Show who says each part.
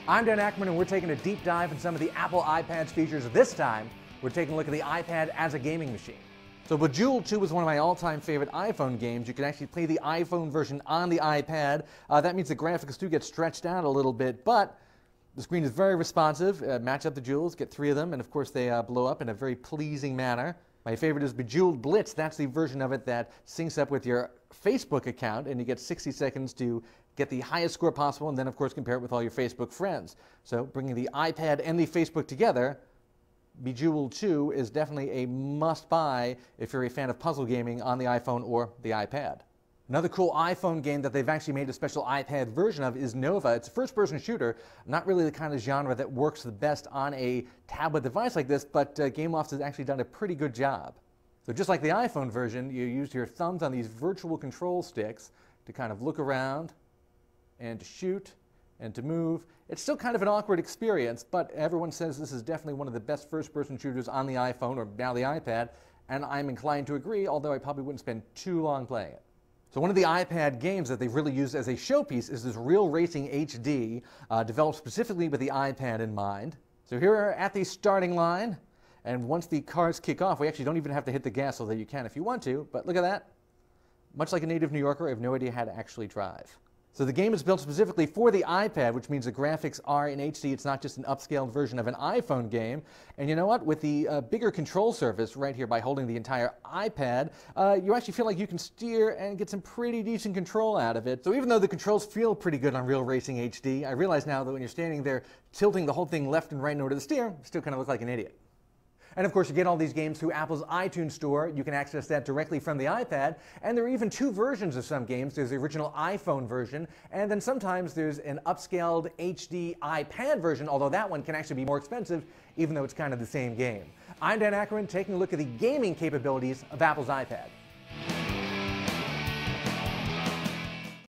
Speaker 1: I'm Dan Ackerman, and we're taking a deep dive in some of the Apple iPad's features. This time, we're taking a look at the iPad as a gaming machine. So Bejeweled 2 was one of my all-time favorite iPhone games. You can actually play the iPhone version on the iPad. That means the graphics do get stretched out a little bit, but the screen is very responsive. Match up the jewels, get 3 of them, and of course they blow up in a very pleasing manner. My favorite is Bejeweled Blitz. That's the version of it that syncs up with your Facebook account, and you get 60 seconds to get the highest score possible, and then of course compare it with all your Facebook friends. So bringing the iPad and the Facebook together, Bejeweled 2 is definitely a must-buy if you're a fan of puzzle gaming on the iPhone or the iPad. Another cool iPhone game that they've actually made a special iPad version of is Nova. It's a first-person shooter, not really the kind of genre that works the best on a tablet device like this, but Gameloft has actually done a pretty good job. So just like the iPhone version, you use your thumbs on these virtual control sticks to kind of look around and to shoot and to move. It's still kind of an awkward experience, but everyone says this is definitely one of the best first-person shooters on the iPhone or now the iPad, and I'm inclined to agree, although I probably wouldn't spend too long playing it. So one of the iPad games that they've really used as a showpiece is this Real Racing HD, developed specifically with the iPad in mind. So here we're at the starting line, and once the cars kick off, we actually don't even have to hit the gas, although you can if you want to, but look at that. Much like a native New Yorker, I have no idea how to actually drive. So the game is built specifically for the iPad, which means the graphics are in HD. It's not just an upscaled version of an iPhone game. And you know what? With the bigger control surface right here by holding the entire iPad, you actually feel like you can steer and get some pretty decent control out of it. So even though the controls feel pretty good on Real Racing HD, I realize now that when you're standing there tilting the whole thing left and right in order to steer, you still kind of look like an idiot. And of course, you get all these games through Apple's iTunes Store. You can access that directly from the iPad. And there are even 2 versions of some games. There's the original iPhone version, and then sometimes there's an upscaled HD iPad version, although that one can actually be more expensive, even though it's kind of the same game. I'm Dan Ackerman, taking a look at the gaming capabilities of Apple's iPad.